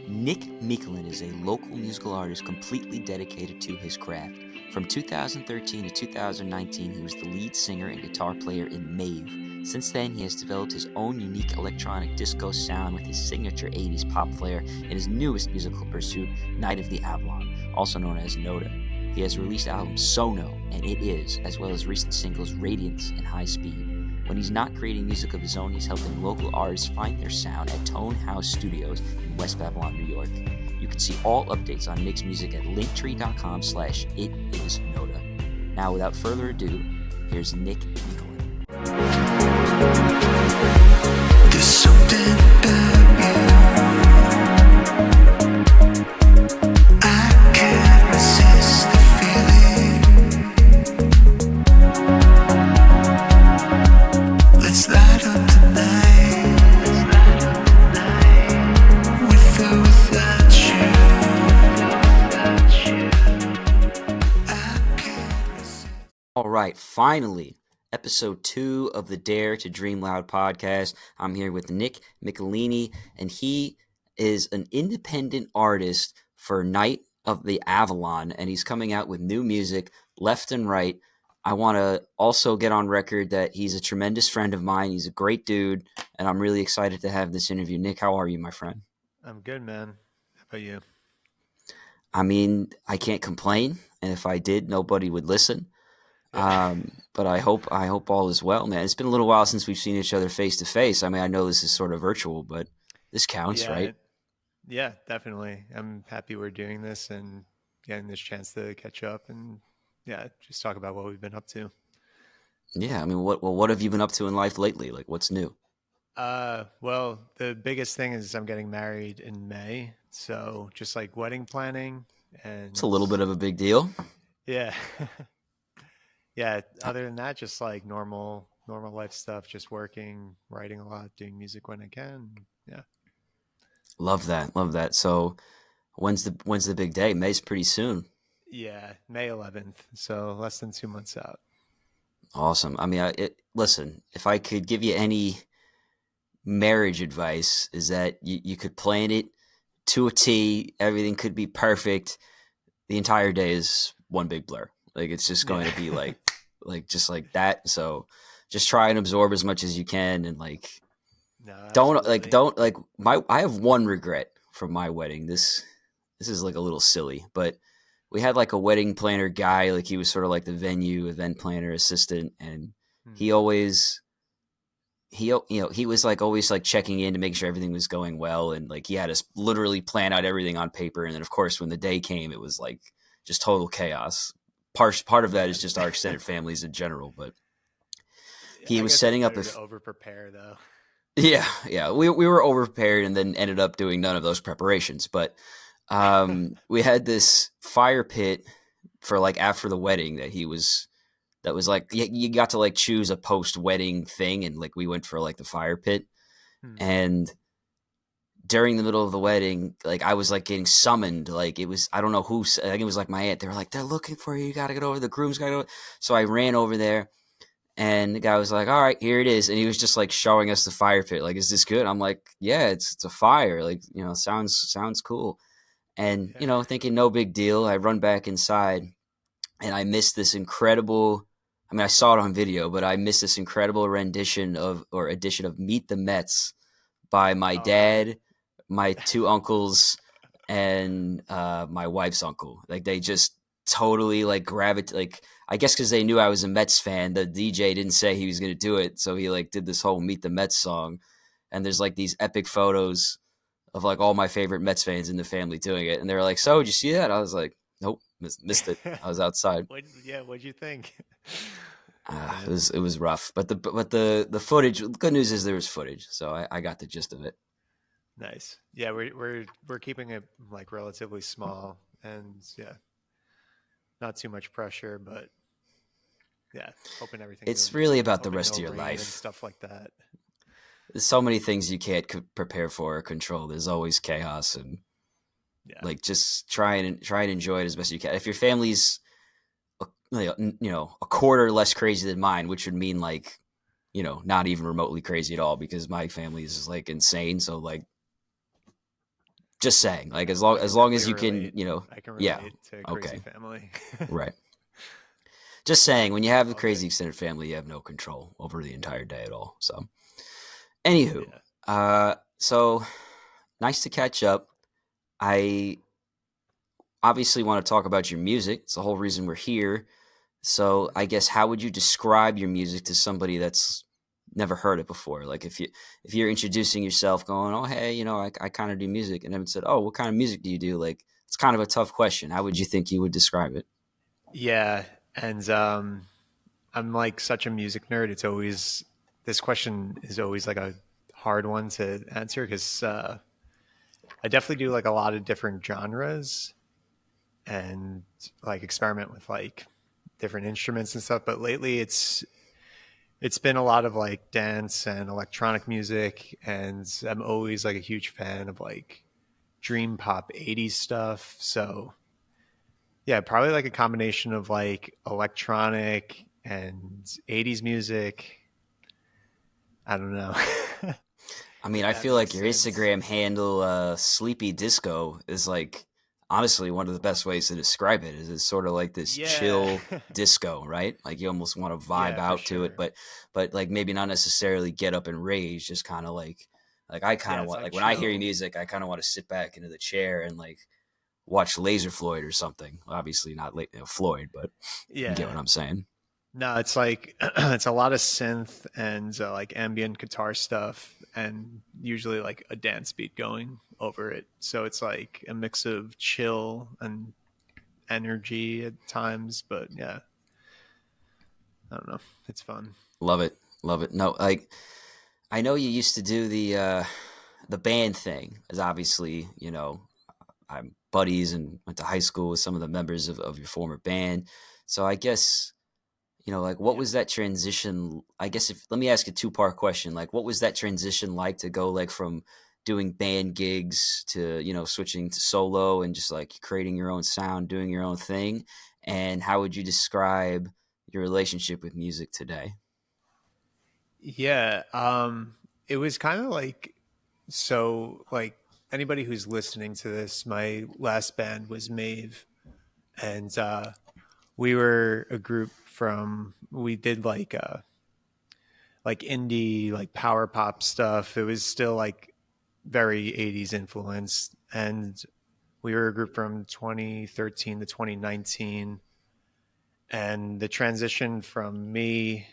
Nick Micheline is a local musical artist completely dedicated to his craft. From 2013 to 2019, he was the lead singer and guitar player in Mayve. Since then, he has developed his own unique electronic disco sound with his signature 80s pop flair and his newest musical pursuit, Night of the Avalon, also known as NOTA. He has released albums Sono and It Is, as well as recent singles Radiance and High Speed. When he's not creating music of his own, he's helping local artists find their sound at Tone House Studios in West Babylon, New York. You can see all updates on Nick's music at linktree.com/itisnota. Now, without further ado, here's Nick Micheline. There's something about you. I can't resist the feeling. Let's light up tonight. With or without you. I can't resist. All right, finally, episode 2 of the Dare to Dream Loud podcast. I'm here with Nick Micheline, and he is an independent artist for Night of the Avalon, and he's coming out with new music left and right. I want to also get on record that he's a tremendous friend of mine. He's a great dude, and I'm really excited to have this interview. Nick, how are you, my friend? I'm good, man. How about you? I mean, I can't complain, and if I did, nobody would listen. But I hope all is well, man. It's been a little while since we've seen each other face to face. I mean, I know this is sort of virtual, but this counts, right? Yeah, definitely. I'm happy we're doing this and getting this chance to catch up and just talk about what we've been up to. Yeah, I mean, what have you been up to in life lately? Like, what's new? Well, the biggest thing is I'm getting married in May, so just like wedding planning and It's a little bit of a big deal. yeah. Yeah, other than that, just like normal life stuff, just working, writing a lot, doing music when I can. Yeah. Love that. So, when's the big day? May's pretty soon. Yeah, May 11th, so less than 2 months out. Awesome. I mean, listen, if I could give you any marriage advice, is that you could plan it to a T. Everything could be perfect. The entire day is one big blur. Like, it's just going to be like just like that. So just try and absorb as much as you can, and like I have one regret from my wedding. This is like a little silly, but we had like a wedding planner guy, like he was sort of like the venue event planner assistant, and he was like always like checking in to make sure everything was going well, and like he had us literally plan out everything on paper, and then of course when the day came, it was like just total chaos. Part of that is just our extended families in general, but he was setting up to over prepare though. Yeah, we were over prepared and then ended up doing none of those preparations. But we had this fire pit for like after the wedding that was like you got to like choose a post wedding thing, and like we went for like the fire pit, and during the middle of the wedding, like I was like getting summoned. Like it was, I don't know who, I think it was like my aunt. They were like, they're looking for you. You got to get over. The groom's got to go. So I ran over there, and the guy was like, all right, here it is. And he was just like showing us the fire pit. Like, is this good? I'm like, yeah, it's a fire. Like, sounds cool. And, thinking no big deal. I run back inside, and I missed this incredible, I mean, I saw it on video, but I missed this incredible edition of Meet the Mets by my dad, my two uncles, and my wife's uncle. Like they just totally like like I guess because they knew I was a Mets fan. The DJ didn't say he was going to do it, so he like did this whole Meet the Mets song, and there's like these epic photos of like all my favorite Mets fans in the family doing it, and they were like, "So, did you see that?" I was like, "Nope, missed it. I was outside." What'd you think? It was rough, but the footage. The good news is there was footage, so I got the gist of it. Nice. Yeah, we're keeping it like relatively small, and not too much pressure, but hoping everything. It's really about the rest of your life and stuff like that. There's so many things you can't prepare for or control. There's always chaos, and like just try and enjoy it as best you can. If your family's a quarter less crazy than mine, which would mean like not even remotely crazy at all, because my family is like insane. So like Just saying, like I as can long definitely as you can, relate. I can yeah, relate to crazy okay, family. right. Just saying, when you have a All good. crazy extended family, you have no control over the entire day at all. So, anywho, Yeah. so nice to catch up. I obviously want to talk about your music. It's the whole reason we're here. So, Mhm. I guess how would you describe your music to somebody that's never heard it before? Like if you're introducing yourself, going, "Oh, hey, I kind of do music," and then said, "Oh, what kind of music do you do?" Like it's kind of a tough question. How would you think you would describe it? Yeah, and I'm like such a music nerd. It's always this question is always like a hard one to answer because I definitely do like a lot of different genres and like experiment with like different instruments and stuff. But lately, it's been a lot of like dance and electronic music, and I'm always like a huge fan of like dream pop 80s stuff. So yeah, probably like a combination of like electronic and 80s music. I don't know I mean, if I that feel like makes your sense. Instagram handle, Sleepy Disco, is like honestly one of the best ways to describe it. Is it's sort of like this Yeah. chill disco, right? Like you almost want to vibe Yeah, for out to it, sure. but like maybe not necessarily get up and rage. Just kind of like I kind Yeah, of it's want like like when I hear your chill. music, I kind of want to sit back into the chair and like watch Laser Floyd or something. Obviously not Floyd, but you get Yeah. what I'm saying. No, it's like it's a lot of synth and like ambient guitar stuff, and usually like a dance beat going over it. So it's like a mix of chill and energy at times. But yeah, I don't know. It's fun. Love it, love it. No, like I know you used to do the band thing, as obviously I'm buddies and went to high school with some of the members of your former band. So I guess like what Yeah. was that transition? I guess if let me ask a two-part question. Like, what was that transition like to go like from doing band gigs to switching to solo and just like creating your own sound, doing your own thing? And how would you describe your relationship with music today? Yeah. It was kind of like so like anybody who's listening to this, my last band was Mayve, and we were a group from we did like indie like power pop stuff. It was still like very 80s influenced, and we were a group from 2013 to 2019, and the transition from me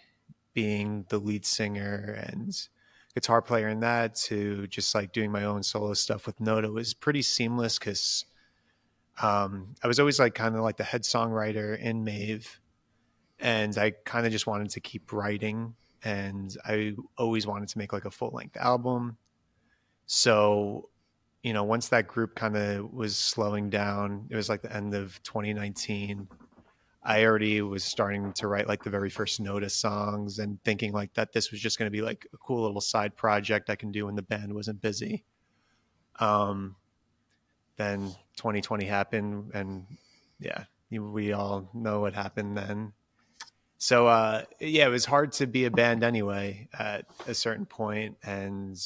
being the lead singer and guitar player in that to just like doing my own solo stuff with NOTA was pretty seamless because I was always like kind of like the head songwriter in Mayve, and I kind of just wanted to keep writing, and I always wanted to make like a full length album. So, once that group kind of was slowing down, it was like the end of 2019. I already was starting to write like the very first NOTA songs and thinking like that this was just going to be like a cool little side project I can do when the band wasn't busy. Um, then 2020 happened, and yeah, we all know what happened then. So yeah, it was hard to be a band anyway at a certain point, and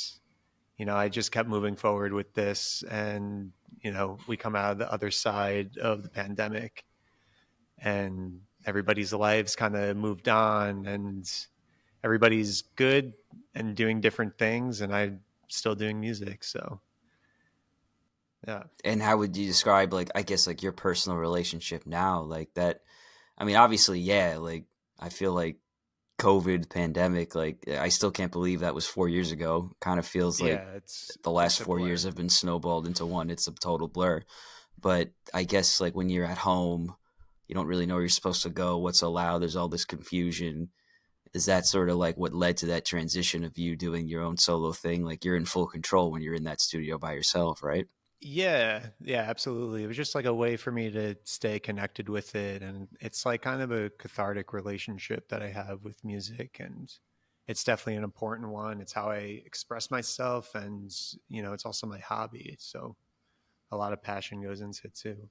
I just kept moving forward with this, and we come out of the other side of the pandemic, and everybody's lives kind of moved on, and everybody's good and doing different things, and I'm still doing music. So yeah. And how would you describe, like, I guess, like your personal relationship now, like that? I mean, obviously, yeah. Like, I feel like COVID pandemic. Like, I still can't believe that was 4 years ago. Kind of feels like Yeah, it's the last it's a 4 years blur. have been snowballed into one. It's a total blur. But I guess like when you're at home, you don't really know where you're supposed to go, what's allowed. There's all this confusion. Is that sort of like what led to that transition of you doing your own solo thing? Like you're in full control when you're in that studio by yourself, right? Yeah, yeah, absolutely. It was just like a way for me to stay connected with it. And it's like kind of a cathartic relationship that I have with music. And it's definitely an important one. It's how I express myself. And, it's also my hobby. So a lot of passion goes into it too.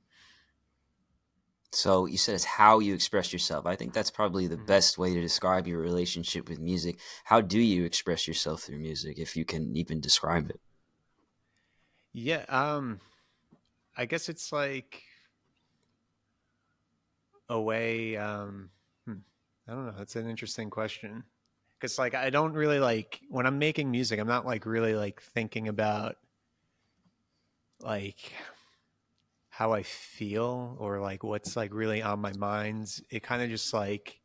So you said it's how you express yourself. I think that's probably the Mhm. best way to describe your relationship with music. How do you express yourself through music, if you can even describe it? Yeah, I guess it's like a way. I don't know. That's an interesting question because like I don't really like when I'm making music. I'm not like really like thinking about like how I feel or like what's like really on my mind. It kind of just like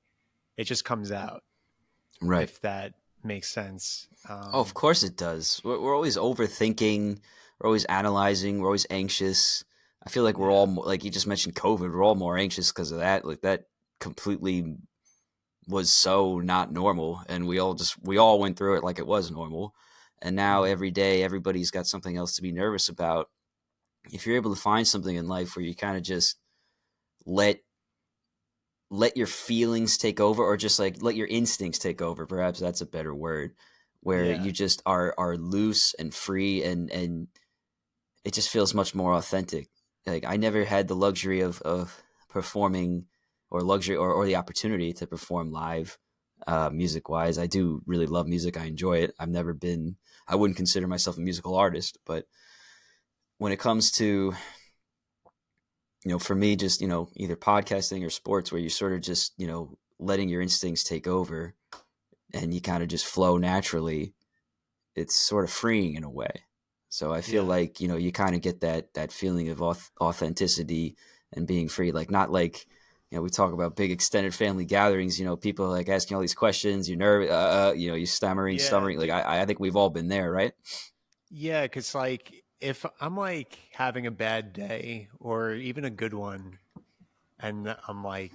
it just comes out Right. if that makes sense. Oh, of course it does. We're always overthinking. We're always analyzing. We're always anxious. I feel like we're all Yeah. like you just mentioned COVID. We're all more anxious because of that. Like that completely was so not normal, and we all went through it like it was normal. And now Hmm. every day, everybody's got something else to be nervous about. If you're able to find something in life where you kind of just let let your feelings take over, or just like let your instincts take over, perhaps that's a better word, where Yeah. you just are loose and free, and it just feels much more authentic. Like I never Yeah. had the luxury of performing, or luxury, or the opportunity to perform live, music wise. I do really love music. I enjoy it. I wouldn't consider myself a musical artist, but when it comes to, for me, just, either podcasting or sports, where you're sort of just, letting your instincts take over and you kind of just flow naturally, it's sort of freeing in a way. So I feel Yeah. like, you kind of get that feeling of authenticity and being free. Like not like, we talk about big extended family gatherings, people like asking all these questions, you're nervous, you're Yeah. stuttering. Like I think we've all been there, right? Yeah, because like if I'm like having a bad day or even a good one, and I'm like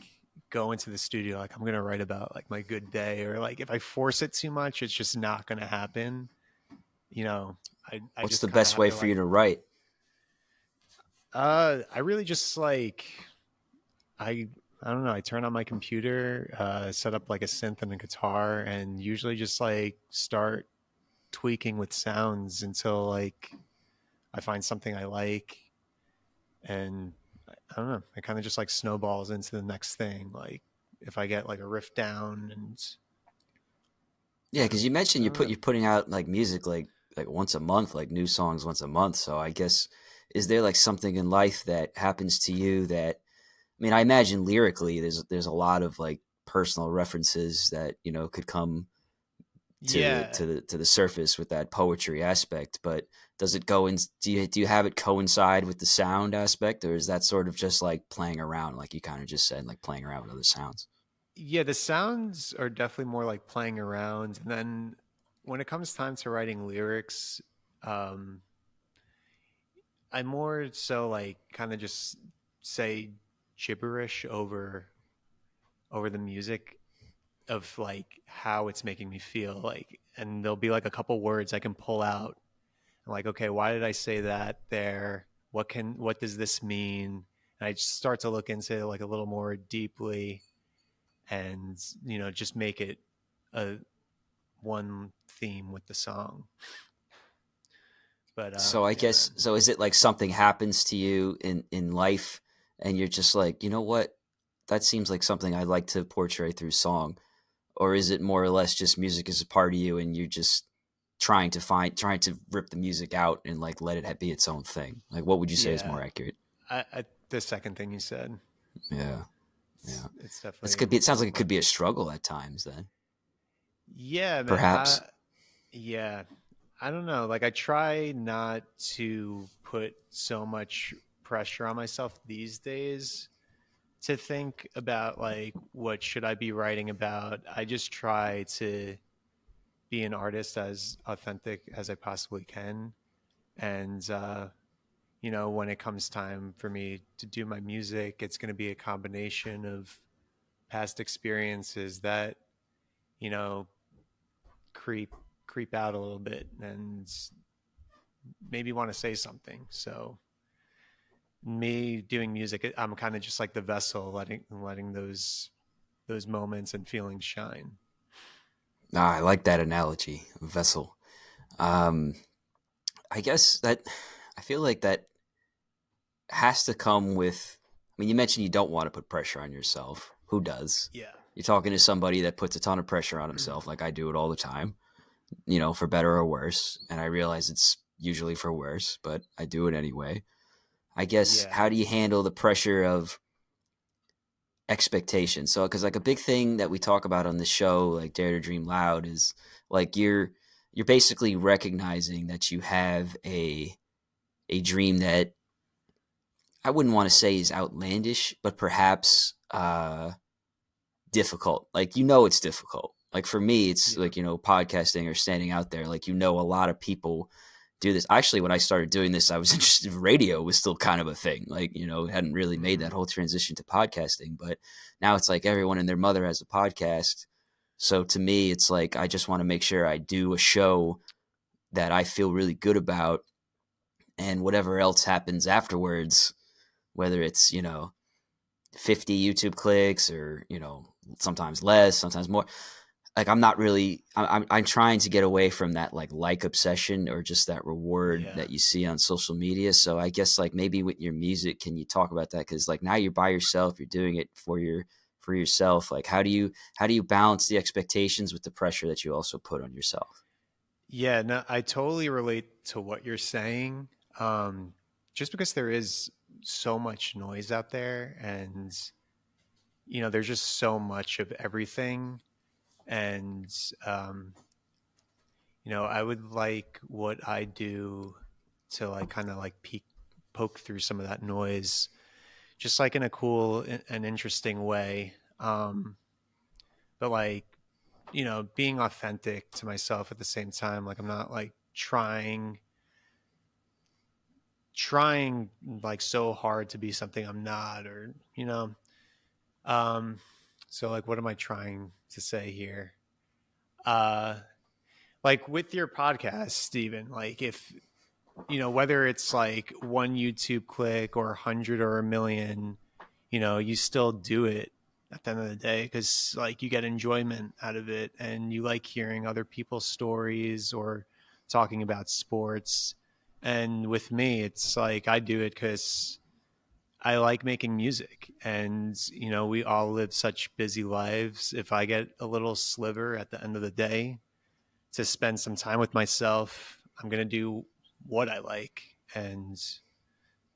going to the studio, like I'm gonna write about like my good day, or like if I force it too much, it's just not gonna happen. You know, I What's just the kind of best have way to for you like, to write? I really just like I I don't know. I turn on my computer, set up like a synth and a guitar, and usually just like start tweaking with sounds until like I find something I like, and I don't know. It kind of just like snowballs into the next thing. Like if I get like a riff down, and Yeah, because you mentioned I don't know. you're putting out like music like once a month, like new songs once a month. So I guess, is there like something in life that happens to you that, I mean, I imagine lyrically there's a lot of like personal references that, could come to the Yeah, to the to the surface with that poetry aspect. But does it go in? Do you have it coincide with the sound aspect, or is that sort of just like playing around, like you kind of just said, like playing around with other sounds? yeah. The sounds are definitely more like playing around, and then when it comes time to writing lyrics, um, I more so like kind of just say gibberish over the music of like how it's making me feel like, and there'll be like a couple words I can pull out. I'm like, okay, why did I say that there? What does this mean? And I just start to look into it like a little more deeply, and just make it a one theme with the song. But So I yeah. guess, so is it like something happens to you in life, and you're just like, you know what, that seems like something I'd like to portray through song, or is it more or less just music is a part of you and you're just trying to rip the music out and like let it be its own thing? Like what would you say is Yeah, more accurate? the second thing you said, Yeah, it's yeah. it's This definitely could be. It sounds like it like, could be a struggle at times. Then yeah, man. perhaps. Yeah, I don't know. Like I try not to put so much pressure on myself these days to think about like what should I be writing about. I just try to be an artist as authentic as I possibly can, and when it comes time for me to do my music, it's going to be a combination of past experiences that you know creep creep out a little bit and maybe want to say something. So me doing music, I'm kind of just like the vessel, letting those moments and feelings shine. Ah, I like that analogy, vessel. Um, I guess that I feel like that has to come with. I mean, you mentioned you don't want to put pressure on yourself. Who does? Yeah. You're talking to somebody that puts a ton of pressure on himself, like I do it all the time. For better or worse. And I realize it's usually for worse, but I do it anyway. I guess, Yeah. how do you handle the pressure of expectation? So, because like a big thing that we talk about on the show, like Dare to Dream Loud, is like you're basically recognizing that you have a dream that I wouldn't want to say is outlandish, but perhaps difficult. Like, it's difficult. Like for me, it's Yeah. like, podcasting or standing out there. Like, a lot of people do this. Actually, when I started doing this, I was interested in radio was still kind of a thing. Like, hadn't really made that Mm. whole transition to podcasting, but now it's like everyone and their mother has a podcast. So to me, it's like, I just want to make sure I do a show that I feel really good about, and whatever else happens afterwards, whether it's, 50 YouTube clicks or, sometimes less, sometimes more. Like, I'm not really, I'm trying to get away from that like obsession or just that reward Yeah. that you see on social media. So I guess like maybe with your music, can you talk about that? Cause like now you're by yourself, you're doing it for yourself. Like, how do you balance the expectations with the pressure that you also put on yourself? Yeah, no, I totally relate to what you're saying. Um, just because there is so much noise out there, and there's just so much of everything. And um, I would like what I do to like kind of like poke through some of that noise, just like in a cool and interesting way. But like, being authentic to myself at the same time. Like I'm not like trying like so hard to be something I'm not, or um so like what am I trying to say here? Uh like with your podcast, Steven, like if whether it's like one YouTube click or 100 or a million, you still do it at the end of the day because like you get enjoyment out of it and you like hearing other people's stories or talking about sports. And with me, it's like I do it because I like making music, and we all live such busy lives. If I get a little sliver at the end of the day to spend some time with myself, I'm going to do what I like. And,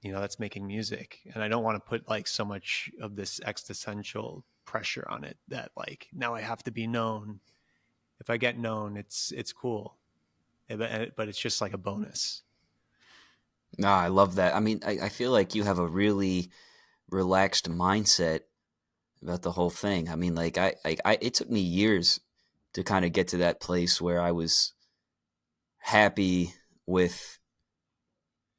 that's making music. And I don't want to put like so much of this existential pressure on it that like now I have to be known. If I get known, it's cool. But it's just like a bonus. No, I love that. I mean, I feel like you have a really relaxed mindset about the whole thing. I mean, like it took me years to kind of get to that place where I was happy with,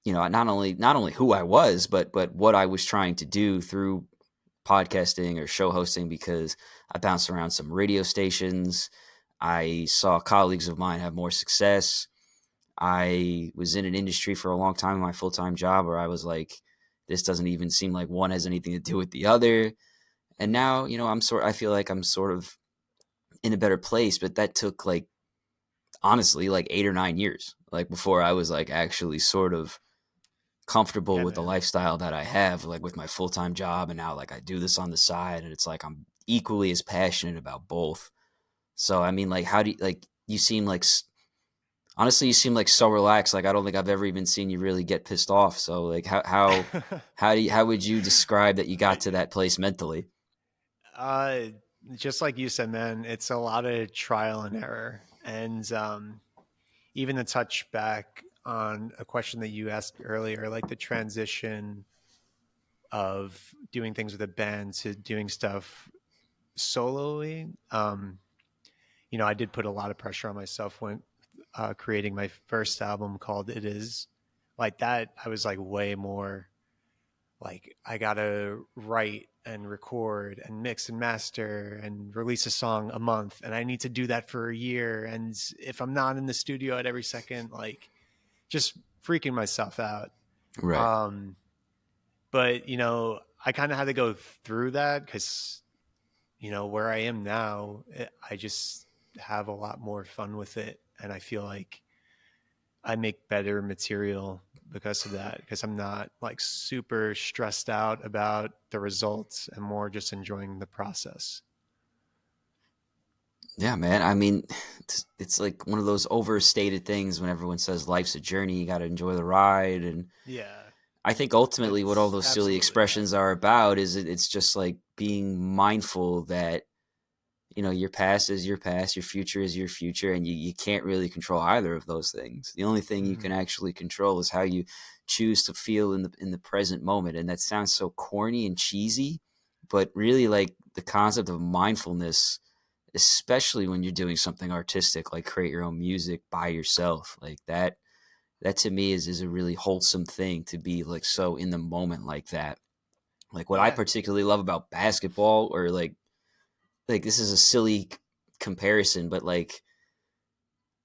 not only who I was, but what I was trying to do through podcasting or show hosting, because I bounced around some radio stations. I saw colleagues of mine have more success. I was in an industry for a long time in my full-time job where I was like, this doesn't even seem like one has anything to do with the other. And now, I feel like I'm sort of in a better place, but that took like, honestly, like 8 or 9 years, like before I was like actually sort of comfortable Yeah, with the man. lifestyle that I have, like with my full-time job. And now like I do this on the side, and it's like I'm equally as passionate about both. So, I mean, like, how do you, like, you seem like, honestly, you seem like so relaxed. Like, I don't think I've ever even seen you really get pissed off. So, like, how would you describe that you got to that place mentally? uh, just like you said, man, it's a lot of trial and error. And even to touch back on a question that you asked earlier, like the transition of doing things with a band to doing stuff sololy. I did put a lot of pressure on myself when creating my first album called It Is. Like that, I was like way more like, I gotta write and record and mix and master and release a song a month. And I need to do that for a year. And if I'm not in the studio at every second, like just freaking myself out. Right. Um, but, I kind of had to go through that because where I am now, I just have a lot more fun with it. And I feel like I make better material because of that, because I'm not like super stressed out about the results and more just enjoying the process. Yeah, man. I mean, it's like one of those overstated things when everyone says life's a journey, you got to enjoy the ride. And Yeah, I think ultimately what all it's those silly absolutely that. expressions are about is it's just like being mindful that, your past is your past, your future is your future, and you can't really control either of those things. The only thing you can Hmm. actually control is how you choose to feel in the present moment. And that sounds so corny and cheesy, but really like the concept of mindfulness, especially when you're doing something artistic like create your own music by yourself, like that to me is a really wholesome thing, to be like so in the moment like that. Like what I Yeah. particularly love about basketball, or like this is a silly comparison, but like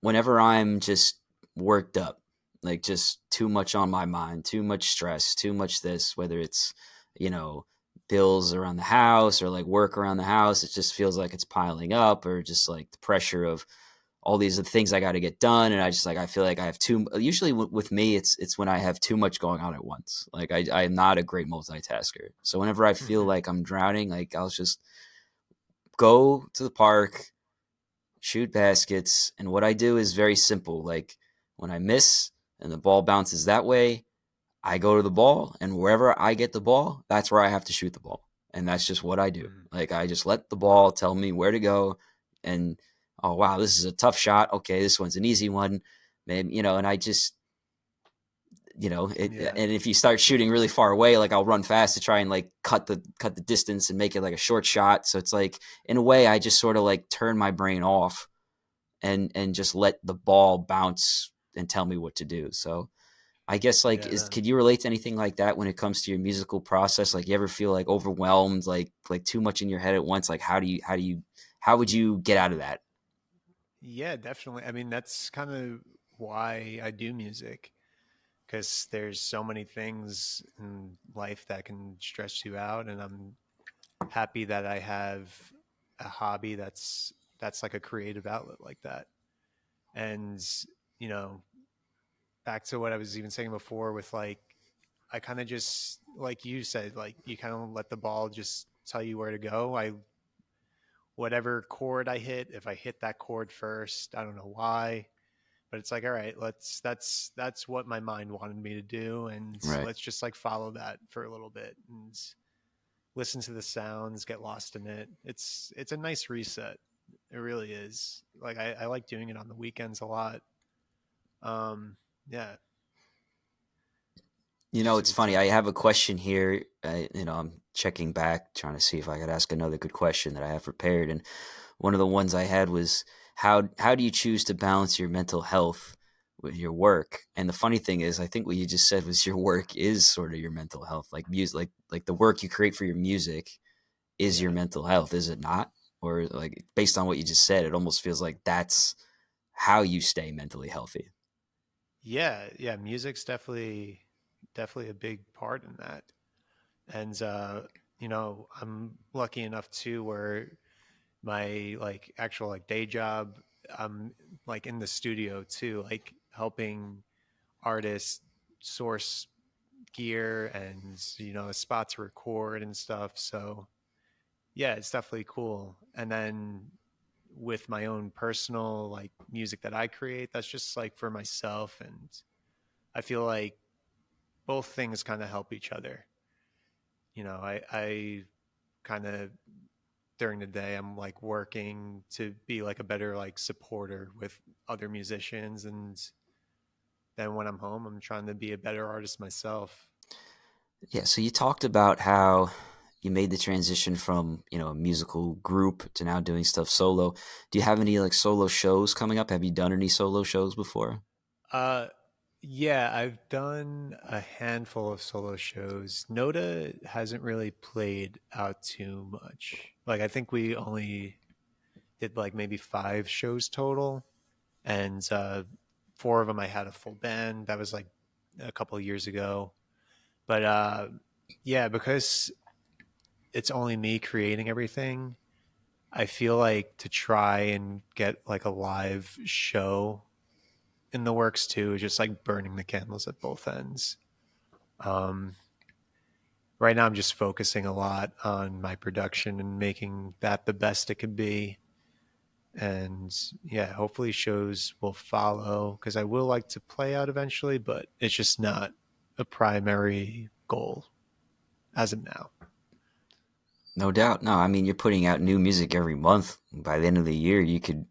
whenever I'm just worked up, like just too much on my mind, too much stress, too much this, whether it's, you know, bills around the house or like work around the house, it just feels like it's piling up, or just like the pressure of all these things I got to get done. And I just like, I feel like I have too, usually with me, it's when I have too much going on at once. Like I am not a great multitasker. So whenever I feel Hmm. like I'm drowning, like I'll just go to the park, shoot baskets. And what I do is very simple. Like when I miss and the ball bounces that way, I go to the ball, and wherever I get the ball, that's where I have to shoot the ball. And that's just what I do. Hmm. Like I just let the ball tell me where to go. And oh wow, this is a tough shot. Okay, this one's an easy one. Maybe, and I just, Yeah. and if you start shooting really far away, like I'll run fast to try and like cut the distance and make it like a short shot. So it's like in a way I just sort of like turn my brain off and just let the ball bounce and tell me what to do. So I guess like Yeah. is could you relate to anything like that when it comes to your musical process? Like you ever feel like overwhelmed, like too much in your head at once? Like how would you get out of that? Yeah, definitely. I mean, that's kind of why I do music, because there's so many things in life that can stress you out, and I'm happy that I have a hobby that's like a creative outlet like that. And you know, back to what I was even saying before with like I kind of just like you said, like you kind of let the ball just tell you where to go. I whatever chord I hit, if I hit that chord first, I don't know why, but it's like all right, that's what my mind wanted me to do, and Right. let's just like follow that for a little bit and listen to the sounds, get lost in it. It's a nice reset. It really is. Like I like doing it on the weekends a lot. Yeah, You it's know, just a it's good funny. I time. have a question here. I'm checking back, trying to see if I could ask another good question that I have prepared. And one of the ones I had was how do you choose to balance your mental health with your work? And the funny thing is, I think what you just said was your work is sort of your mental health. Like music, like the work you create for your music is your Yeah. mental health, is it not? Or like based on what you just said, it almost feels like that's how you stay mentally healthy. Yeah, yeah, music's definitely a big part in that. And I'm lucky enough too where my like actual like day job, I'm like in the studio too, like helping artists source gear and a spot to record and stuff. So yeah, it's definitely cool. And then with my own personal like music that I create, that's just like for myself, and I feel like both things kind of help each other. I kind of during the day I'm like working to be like a better like supporter with other musicians, and then when I'm home I'm trying to be a better artist myself. Yeah, so you talked about how you made the transition from, a musical group to now doing stuff solo. Do you have any like solo shows coming up? Have you done any solo shows before? Uh yeah, I've done a handful of solo shows. NOTA hasn't really played out too much. Like I think we only did like maybe 5 shows total, and 4 of them I had a full band. That was like a couple of years ago. But yeah, because it's only me creating everything, I feel like to try and get like a live show in the works too is just like burning the candles at both ends. Um, right now, I'm just focusing a lot on my production and making that the best it could be. And yeah, hopefully shows will follow because I will like to play out eventually, but it's just not a primary goal as of now. No doubt. No, I mean you're putting out new music every month. By the end of the year, you could,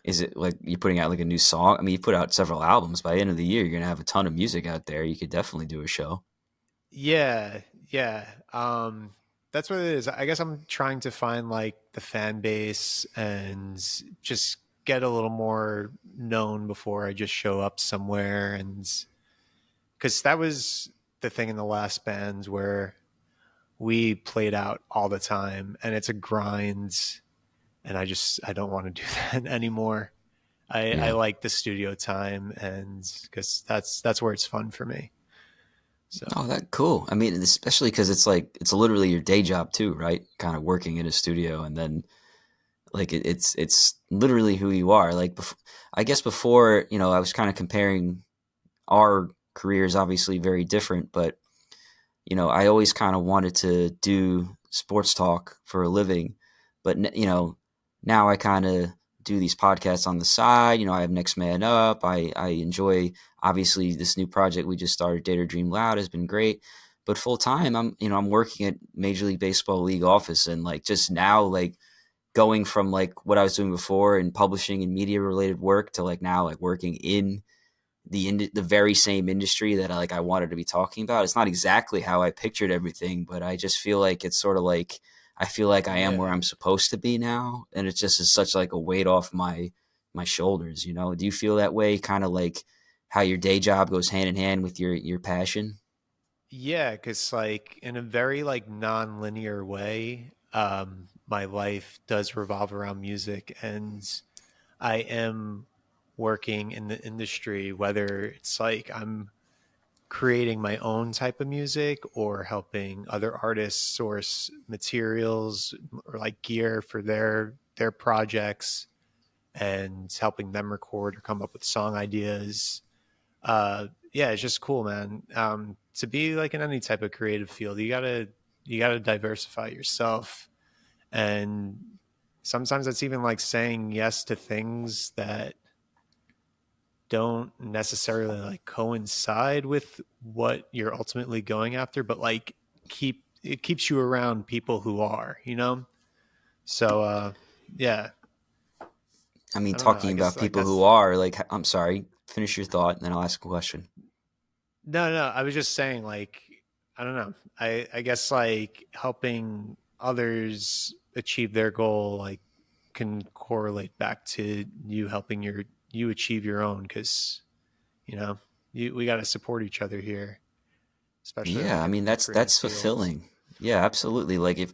is it like you're putting out like a new song? I mean, you put out several albums. By the end of the year, you're gonna have a ton of music out there. You could definitely do a show. Yeah, yeah. That's what it is. I guess I'm trying to find like the fan base and just get a little more known before I just show up somewhere. And because that was the thing in the last bands where we played out all the time and it's a grind. And I don't want to do that anymore. I Yeah. like the studio time and because that's where it's fun for me. Oh, So that cool. I mean, especially because it's like it's literally your day job too, right? Kind of working in a studio, and then like it's literally who you are. Like, I guess before, I was kind of comparing our careers, obviously very different, but I always kind of wanted to do sports talk for a living, but now I kind of do these podcasts on the side. I have Next Man Up. I enjoy obviously this new project we just started, Date or Dream Loud, has been great. But full time, I'm working at Major League Baseball league office, and like just now, like going from like what I was doing before in publishing and media related work to like now like working in the very same industry that I wanted to be talking about. It's not exactly how I pictured everything, but I just feel like it's sort of like I feel like I am where yeah. I'm supposed to be now, and it just is such like a weight off my shoulders. Do you feel that way? Kind of like how your day job goes hand in hand with your passion. Yeah, because like in a very like non-linear way, my life does revolve around music, and I am working in the industry, whether it's like I'm creating my own type of music or helping other artists source materials or like gear for their projects and helping them record or come up with song ideas. Yeah, it's just cool, man. To be like in any type of creative field, you gotta diversify yourself, and sometimes it's even like saying yes to things that don't necessarily like coincide with what you're ultimately going after, but like it keeps you around people who are. So yeah, I mean, I don't know. talking I guess about like people who that's are like, I'm sorry, finish your thought, and then I'll ask a question. no. I was just saying like I don't know. I guess like helping others achieve their goal like can correlate back to you helping you achieve your own because you know we got to support each other here, especially Yeah, like I in mean the that's creative fields. fulfilling. Yeah, absolutely. Like if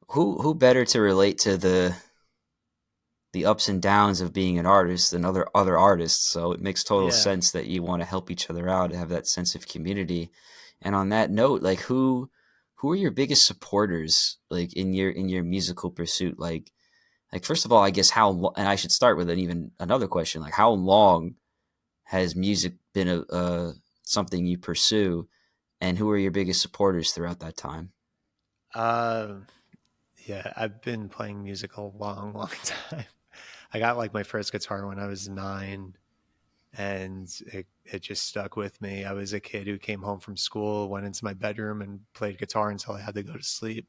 who better to relate to the ups and downs of being an artist than other artists. So it makes total Yeah. sense that you want to help each other out and have that sense of community. And on that note, like who are your biggest supporters like in your musical pursuit? Like first of all, I guess and I should start with an even another question, like how long has music been a something you pursue, and who are your biggest supporters throughout that time? Um, yeah, I've been playing music a long, long time. I got like my first guitar when I was 9 and it just stuck with me. I was a kid who came home from school, went into my bedroom and played guitar until I had to go to sleep.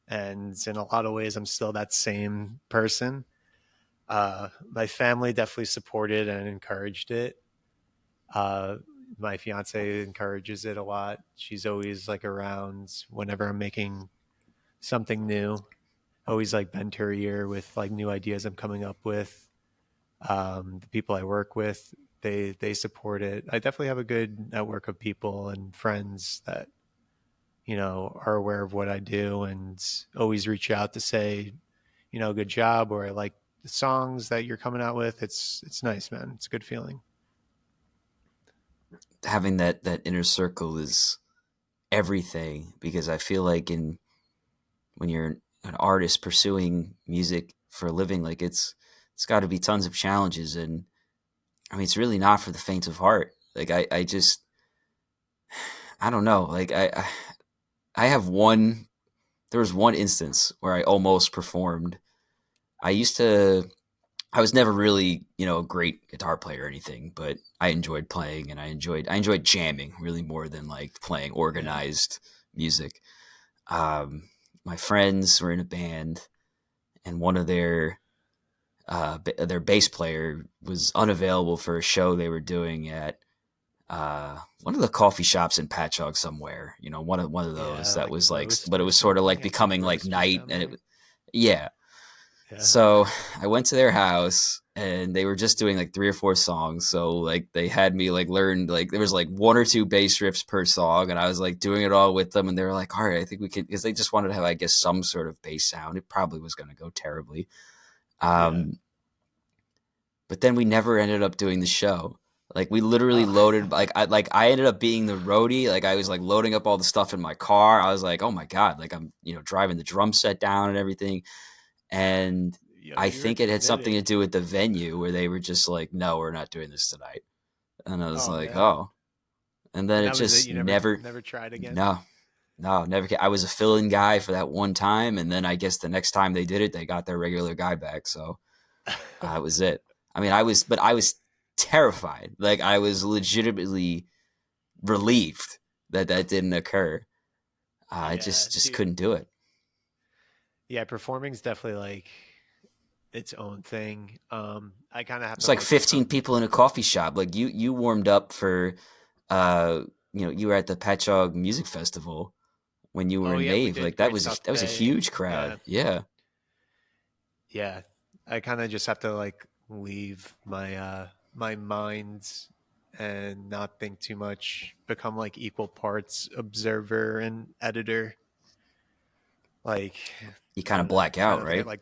And in a lot of ways, I'm still that same person. My family definitely supported and encouraged it. Uh, my fiance encourages it a lot. She's always like around whenever I'm making something new. Always like bent her ear with like new ideas I'm coming up with. The people I work with, they support it. I definitely have a good network of people and friends that are aware of what I do and always reach out to say, good job, or I like the songs that you're coming out with. It's nice, man. It's a good feeling. Having that inner circle is everything because I feel like in when you're an artist pursuing music for a living, like it's got to be tons of challenges, and I mean it's really not for the faint of heart. Like I just I don't know. Like I have one. There was one instance where I almost performed I used to. I was never really, a great guitar player or anything, but I enjoyed playing and I enjoyed jamming really more than like playing Yeah. organized music. Um, my friends were in a band, and one of their bass player was unavailable for a show they were doing at one of the coffee shops in Patchogue somewhere. One of those Yeah, that like was like, roast but it or was sort of like something. It's like becoming like roasters night, down and there. yeah. Yeah. So I went to their house and they were just doing like three or four songs. So like they had me like learn like there was like one or two bass riffs per song, and I was like doing it all with them. And they were like, "All right, I think we can," because they just wanted to have, I guess, some sort of bass sound. It probably was going to go terribly. Yeah. Um, but then we never ended up doing the show. Like we literally Oh. loaded like I ended up being the roadie. Like I was like loading up all the stuff in my car. I was like, oh my god, like I'm driving the drum set down and everything. And Yo, I you were think it had something to committed. do with the venue where they were just like, no, we're not doing this tonight. And I was Oh like, man. oh. And then And it that was it. just You never never, never tried again. no, no, never. I was a fill in guy for that one time. And then I guess the next time they did it, they got their regular guy back. So that was it. I mean, but I was terrified. Like I was legitimately relieved that that didn't occur. I Yeah, just dude. couldn't do it. Yeah, performing's definitely like its own thing. I kind of have It's to like like 15 people in a coffee shop. Like you warmed up for, uh, you were at the Patchogue Music Festival when you were Oh in yeah, we Mayve. did Like that Great was South a Bay. huge crowd. Yeah. Yeah. Yeah. I kind of just have to like leave my mind and not think too much, become like equal parts observer and editor. Like You I kind of don't know, black try out, not to get right? like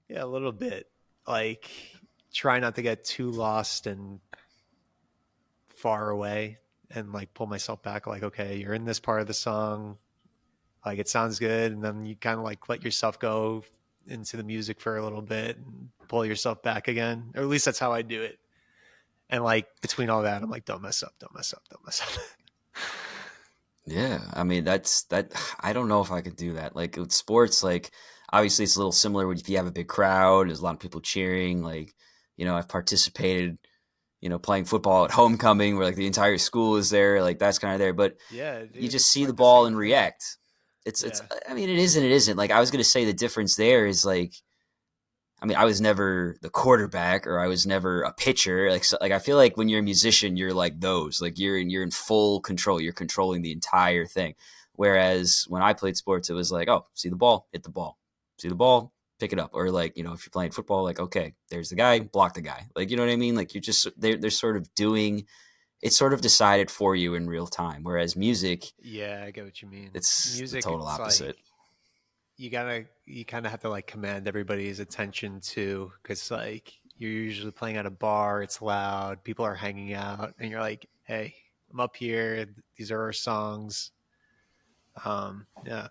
yeah, a little bit. Like try not to get too lost and far away and like pull myself back like okay, you're in this part of the song, like it sounds good, and then you kind of like let yourself go into the music for a little bit and pull yourself back again, or at least that's how I do it. And like between all that I'm like don't mess up, don't mess up, don't mess up. Yeah. I mean, that's that. I don't know if I could do that. Like with sports, like obviously it's a little similar when if you have a big crowd, there's a lot of people cheering. Like, I've participated, playing football at homecoming where like the entire school is there. Like that's kind of there. But Yeah, you dude, just it's see the like the ball same and thing. react. It's. Yeah. I mean, it is and it isn't. Like I was gonna say the difference there is like I mean, I was never the quarterback or I was never a pitcher. Like I feel like when you're a musician, you're like those. Like you're in full control. You're controlling the entire thing. Whereas when I played sports, it was like, oh, see the ball, hit the ball. See the ball, pick it up. Or like, if you're playing football, like, okay, there's the guy, block the guy. Like, you know what I mean? Like you're just they're sort of doing it's sort of decided for you in real time. Whereas music, Yeah, I get what you mean. it's the Music, total it's like opposite. you kind of have to like command everybody's attention too, because like you're usually playing at a bar, it's loud, people are hanging out, and you're like, hey, I'm up here, these are our songs. Yeah.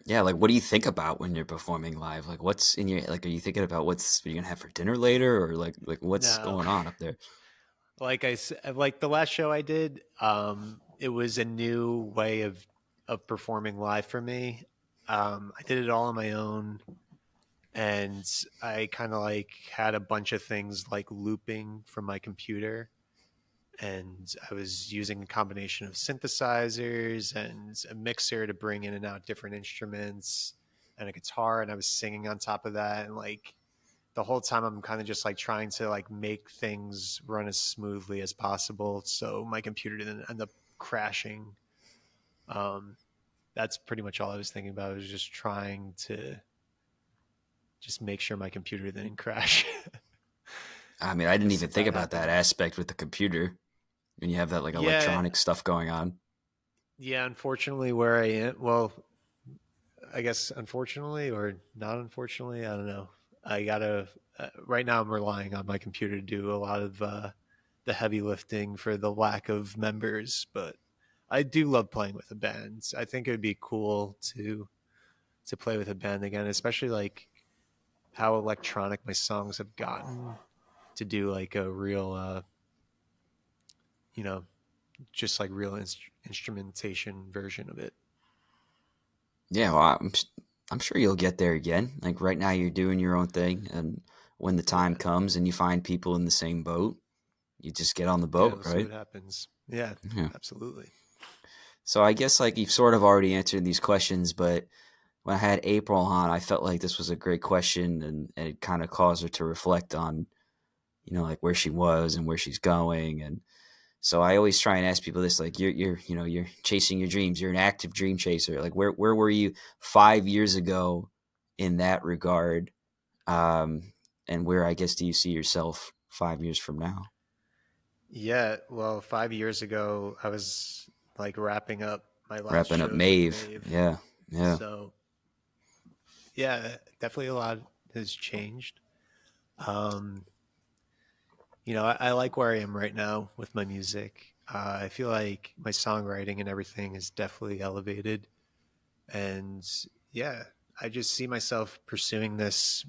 Yeah, like what do you think about when you're performing live? Like what's in your like are you thinking about what you're gonna have for dinner later or like what's No. going on up there? Like I said, like the last show I did, it was a new way of performing live for me. I did it all on my own, and I kind of like had a bunch of things like looping from my computer, and I was using a combination of synthesizers and a mixer to bring in and out different instruments and a guitar, and I was singing on top of that, and like the whole time I'm kind of just like trying to like make things run as smoothly as possible so my computer didn't end up crashing. um that's pretty much all I was thinking about. I was just trying to just make sure my computer didn't crash. I mean, I didn't Because even if think that about that happened, aspect with the computer when you have that like yeah, electronic stuff going on. yeah, unfortunately where I am, well, I guess unfortunately or not unfortunately, I don't know. I gotta right now I'm relying on my computer to do a lot of the heavy lifting for the lack of members, but I do love playing with a band. I think it would be cool to play with a band again, especially like how electronic my songs have gotten, to do like a real you know, just like real instrumentation version of it. Yeah, well, I'm sure you'll get there again. Like right now, you're doing your own thing, and when the time Yeah. comes and you find people in the same boat, you just get on the Yeah, boat, we'll see right? what happens. Yeah, Yeah. absolutely. So I guess like you've sort of already answered these questions, but when I had April on, I felt like this was a great question, and it kind of caused her to reflect on, like where she was and where she's going. And so I always try and ask people this, like you're chasing your dreams. You're an active dream chaser. Like where were you 5 years ago in that regard? And where I guess do you see yourself 5 years from now? Yeah, well, 5 years ago, I was like wrapping up my last Wrapping up shows with Mayve. Mayve. Yeah. Yeah. So, yeah, definitely a lot has changed. Um, I like where I am right now with my music. I feel like my songwriting and everything is definitely elevated. And yeah, I just see myself pursuing this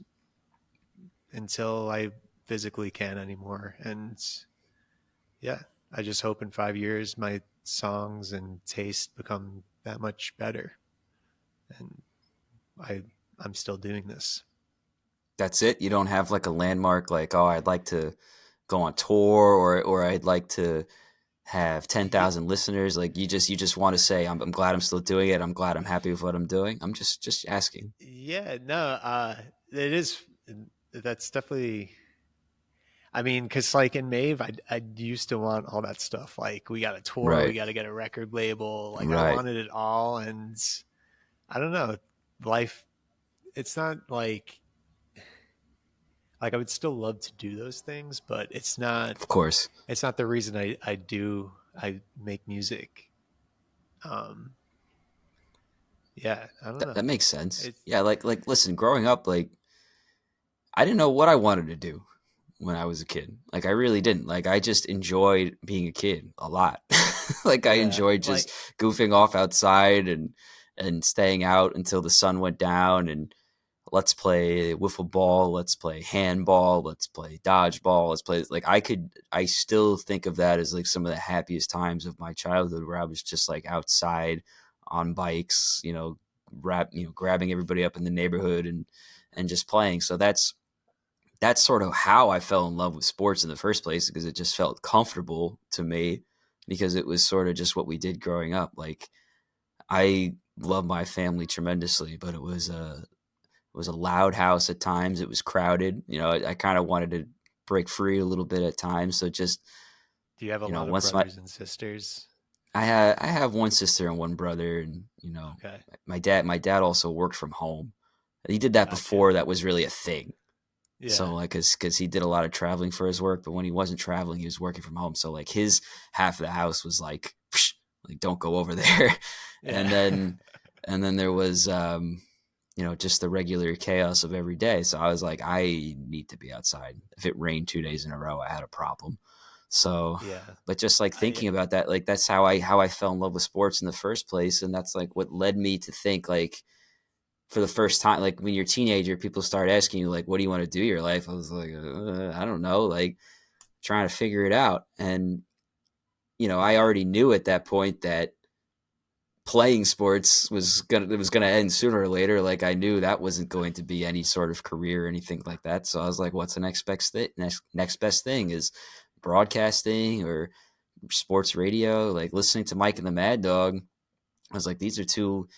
until I physically can anymore. And yeah, I just hope in 5 years my songs and taste become that much better. And I I'm still doing this. That's it. You don't have like a landmark, like, oh, I'd like to go on tour, or I'd like to have Ye- 10,000 listeners. Like you just want to say, I'm glad I'm still doing it. I'm glad I'm happy with what I'm doing. I'm just asking. Yeah, no, it is. That's definitely. I mean, because like in Mave, I used to want all that stuff. Like we got a tour, we Right. got to get a record label. Like I Right. wanted it all, and I don't know. Life, it's not like I would still love to do those things, but it's not. Of course. It's not the reason I make music. Um, yeah, I don't know. That makes sense. It's Yeah, like listen, growing up, like I didn't know what I wanted to do when I was a kid. Like I really didn't. Like I just enjoyed being a kid a lot. Like I yeah, enjoyed just like goofing off outside and staying out until the sun went down, and let's play wiffle ball, let's play handball, let's play dodgeball, let's play, like I still think of that as like some of the happiest times of my childhood, where I was just like outside on bikes, grabbing everybody up in the neighborhood and just playing. So that's sort of how I fell in love with sports in the first place, because it just felt comfortable to me, because it was sort of just what we did growing up. Like I love my family tremendously, but it was a loud house at times. It was crowded. I kind of wanted to break free a little bit at times. So just, do you have a lot of once my brothers and sisters? I have one sister and one brother, and Okay, my dad also worked from home. He did that gotcha. before that was really a thing. So Yeah, like, cause he did a lot of traveling for his work, but when he wasn't traveling, he was working from home. So like his half of the house was like, psh, like don't go over there. yeah, and then and then there was just the regular chaos of every day. So I was like, I need to be outside. If it rained 2 days in a row, I had a problem. So, yeah. but just like I thinking about that, like that's how I fell in love with sports in the first place, and that's like what led me to think, like, for the first time, like when you're a teenager, people start asking you like, what do you want to do your life? I was like, I don't know, like trying to figure it out. And I yeah, already knew at that point that playing sports was gonna end sooner or later. Like I knew that wasn't going to be any sort of career or anything like that. So I was like, what's the next best thing? Next best thing is broadcasting or sports radio, like listening to Mike and the Mad Dog. I was like, these are two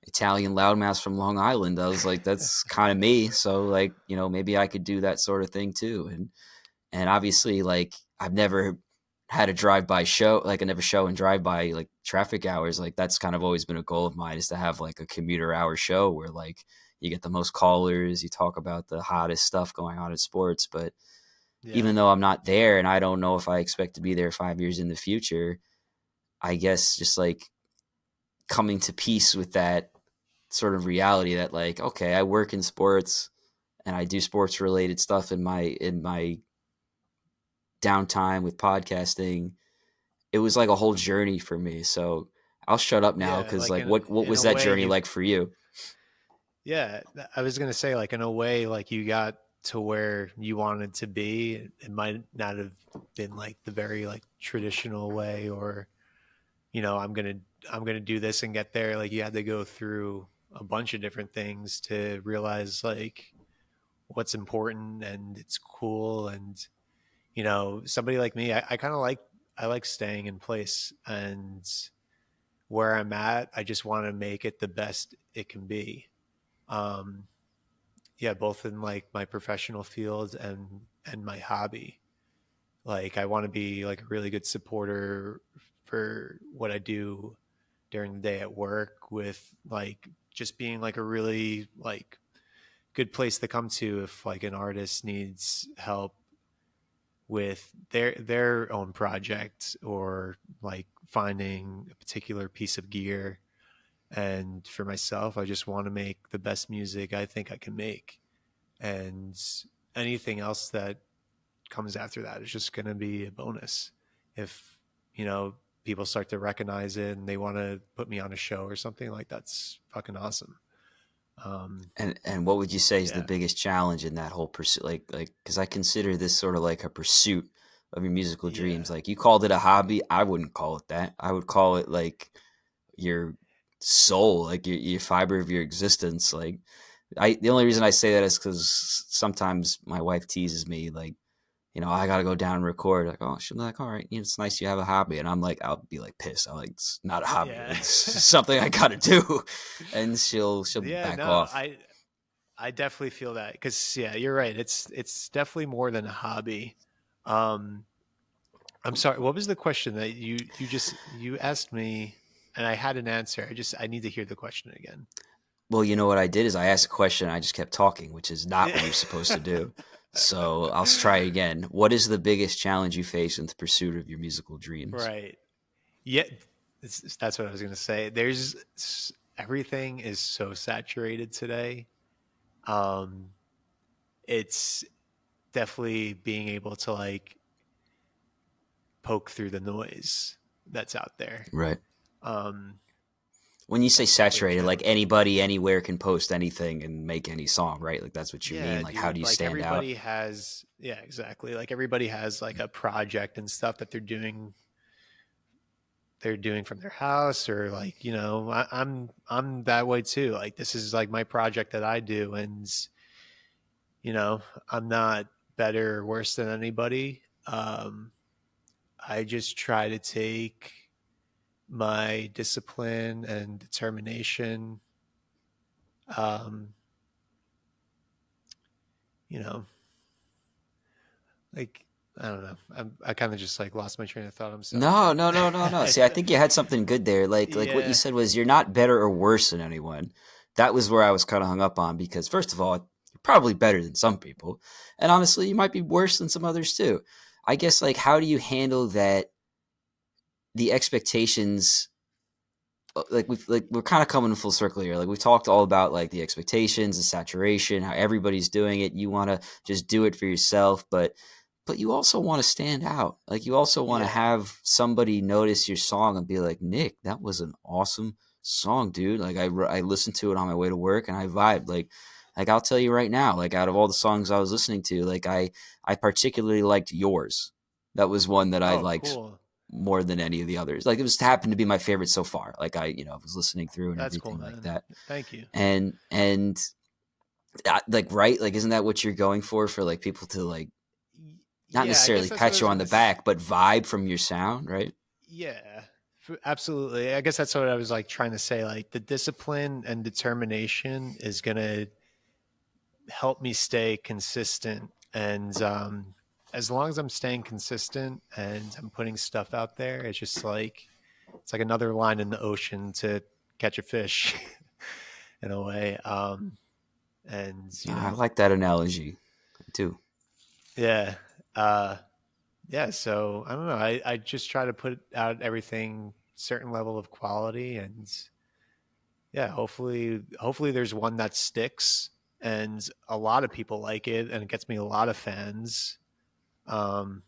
Italian loudmouths from Long Island. I was like, that's kind of me. So like, maybe I could do that sort of thing too. And obviously, like, I've never had a drive-by show, like I never show and drive-by like traffic hours. Like that's kind of always been a goal of mine, is to have like a commuter hour show where like you get the most callers, you talk about the hottest stuff going on in sports. But yeah, even though I'm not there, and I don't know if I expect to be there 5 years in the future, I guess just like coming to peace with that sort of reality that, like, okay, I work in sports and I do sports related stuff in my downtime with podcasting. It was like a whole journey for me. So I'll shut up now, yeah. because Like like what in was a that way, journey like for you? yeah. I was gonna say, like in a way, like you got to where you wanted to be. It might not have been like the very like traditional way, or I'm gonna do this and get there. Like you had to go through a bunch of different things to realize like what's important and it's cool. And somebody like me, I kind of like, I like staying in place, and where I'm at, I just want to make it the best it can be. Um, yeah, both in like my professional field and my hobby. Like I want to be like a really good supporter for what I do during the day at work, with like just being like a really like good place to come to if like an artist needs help with their own project, or like finding a particular piece of gear. And for myself, I just want to make the best music I think I can make, and anything else that comes after that is just going to be a bonus. If you know people start to recognize it and they want to put me on a show or something, like that's fucking awesome. And what would you say is the Yeah, biggest challenge in that whole pursuit? Like because I consider this sort of like a pursuit of your musical dreams. yeah, Like you called it a hobby, I wouldn't call it that. I would call it like your soul, like your fiber of your existence. Like the only reason I say that is because sometimes my wife teases me like, I gotta go down and record. Like, oh, she'll be like, all right, it's nice you have a hobby, and I'm like, I'll be like pissed. I'm like, it's not a hobby. yeah. It's something I gotta do, and she'll Yeah, back no, off. I definitely feel that, because yeah, you're right. It's definitely more than a hobby. Um, I'm sorry. What was the question that you asked me, and I had an answer. I need to hear the question again. Well, you know what I did is I asked a question and I just kept talking, which is not what you're supposed to do. So I'll try again. What is the biggest challenge you face in the pursuit of your musical dreams? Right. Yeah, that's what I was going to say. Everything is so saturated today. Um, it's definitely being able to like poke through the noise that's out there. Right. Um, When you say that's definitely a saturated, like challenge. anybody anywhere can post anything and make any song, right? Like that's what you mean. Yeah, Like how do dude. you Like stand out? everybody has, yeah, exactly. Like everybody has like a project and stuff that they're doing from their house, or like I'm that way too. Like this is like my project that I do, and you know I'm not better or worse than anybody. I just try to take my discipline and determination, um, you know, like I don't know. I kind of just like lost my train of thought. I'm sorry. No, no, no, no, no. See, I think you had something good there. Like what you Yeah, said was you're not better or worse than anyone. That was where I was kind of hung up on because first of all, you're probably better than some people. And honestly, you might be worse than some others too. I guess like how do you handle that the expectations we're kind of coming full circle here. Like we talked all about like the expectations, the saturation, how everybody's doing it. You want to just do it for yourself, but you also want to stand out. Like you also want to yeah. have somebody notice your song and be like, Nick, that was an awesome song, dude. Like I listened to it on my way to work and I vibed. Like I'll tell you right now, like out of all the songs I was listening to, like I particularly liked yours. That was one that I Oh, liked cool. more than any of the others. Like it was happened to be my favorite so far. Like I was listening through and That's cool, everything like man. that. Thank you. And like right, like isn't that what you're going for like people to like not Yeah, I guess necessarily that's what I pat you was on gonna. the back, but vibe from your sound, right? Yeah, absolutely. I guess that's what I was like trying to say. Like the discipline and determination is gonna help me stay consistent, and as long as I'm staying consistent and I'm putting stuff out there, it's like another line in the ocean to catch a fish, in a way. And I like that analogy too. yeah, uh, yeah. So I don't know. I just try to put out everything certain level of quality, and yeah, hopefully there's one that sticks and a lot of people like it and it gets me a lot of fans. Um,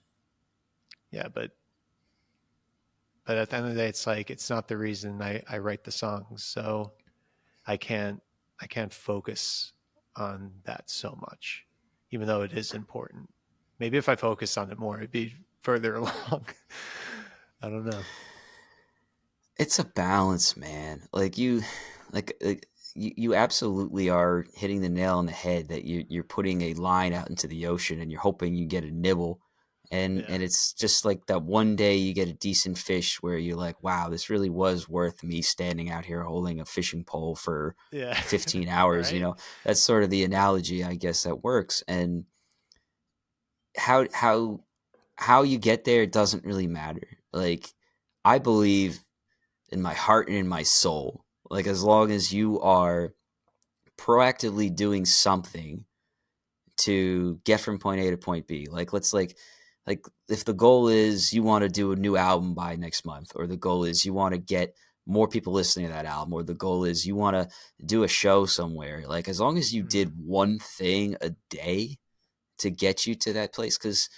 yeah, but at the end of the day, it's like it's not the reason I write the songs, so I can't I can't focus on that so much, even though it is important. Maybe if I focus on it more, it'd be further along. I don't know. It's a balance, man. Like you absolutely are hitting the nail on the head that you're putting a line out into the ocean and you're hoping you get a nibble. Yeah. And it's just like that one day you get a decent fish where you're like, wow, this really was worth me standing out here holding a fishing pole for Yeah. 15 hours, Right. That's sort of the analogy, I guess, that works. And how how how you get there doesn't really matter. Like, I believe in my heart and in my soul, like, as long as you are proactively doing something to get from point A to point B. Like, let's like if the goal is you want to do a new album by next month, or the goal is you want to get more people listening to that album, or the goal is you want to do a show somewhere. Like, as long as you Mhm. did one thing a day to get you to that place, because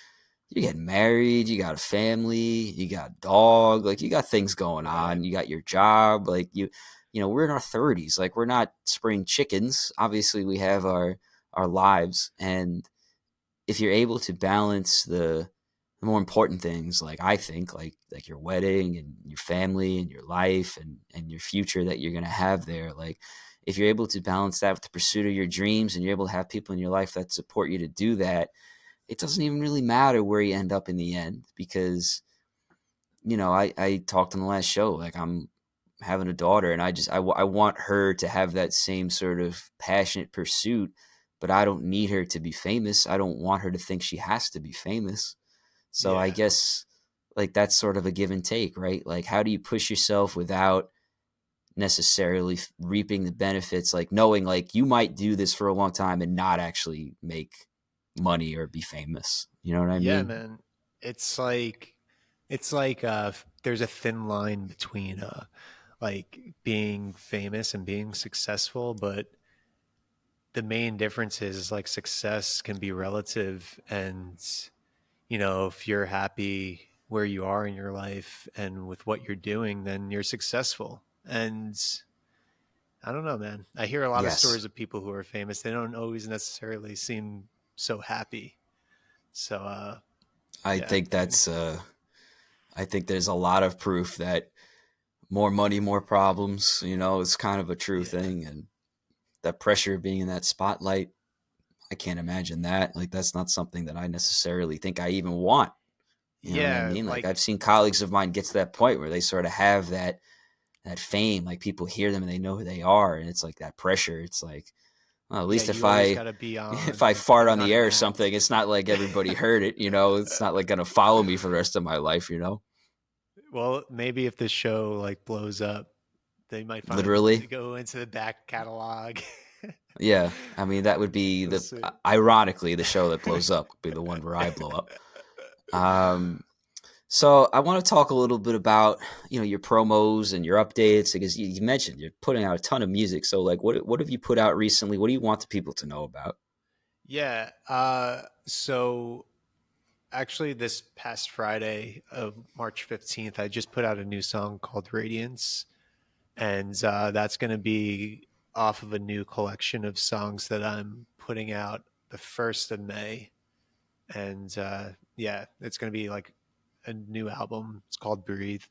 you're getting married, you got a family, you got a dog, like, you got things going Right. on, you got your job, like, we're in our 30s, like, we're not spring chickens. Obviously, we have our lives, and if you're able to balance the more important things, like, I think, like your wedding and your family and your life and your future that you're gonna have there, like, if you're able to balance that with the pursuit of your dreams and you're able to have people in your life that support you to do that, it doesn't even really matter where you end up in the end, because I talked on the last show, like, I'm having a daughter, and I want her to have that same sort of passionate pursuit, but I don't need her to be famous. I don't want her to think she has to be famous. So I Yeah. guess, like, that's sort of a give and take, right? Like, how do you push yourself without necessarily reaping the benefits, like knowing like you might do this for a long time and not actually make money or be famous. You know what I Yeah, mean? man. It's like there's a thin line between like being famous and being successful, but the main difference is like success can be relative, and if you're happy where you are in your life and with what you're doing, then you're successful. And I don't know, man. I hear a lot of Yes. stories of people who are famous. They don't always necessarily seem so happy. So I yeah, think I think there's a lot of proof that more money, more problems, it's kind of a true yeah. thing. And that pressure of being in that spotlight, I can't imagine that. Like, that's not something that I necessarily think I even want. You know what I Yeah, mean? Like, I've like seen colleagues of mine get to that point where they sort of have that fame, like, people hear them and they know who they are, and it's like that pressure. It's like, well, at yeah, least you always got to be if I on fart on putting on the an air or something, act. it's not like everybody heard it. It's not like gonna follow me for the rest of my life. Well, maybe if this show like blows up, they might find Literally. go into the back catalog. Yeah, I mean, that would be We'll the see. ironically, the show that blows up would be the one where I blow up. Um, so I want to talk a little bit about your promos and your updates, because you mentioned you're putting out a ton of music. So, like, what have you put out recently? What do you want the people to know about? Yeah. So actually, this past Friday of March 15th, I just put out a new song called Radiance. And that's going to be off of a new collection of songs that I'm putting out the 1st of May. And yeah, it's going to be like a new album. It's called Breathe.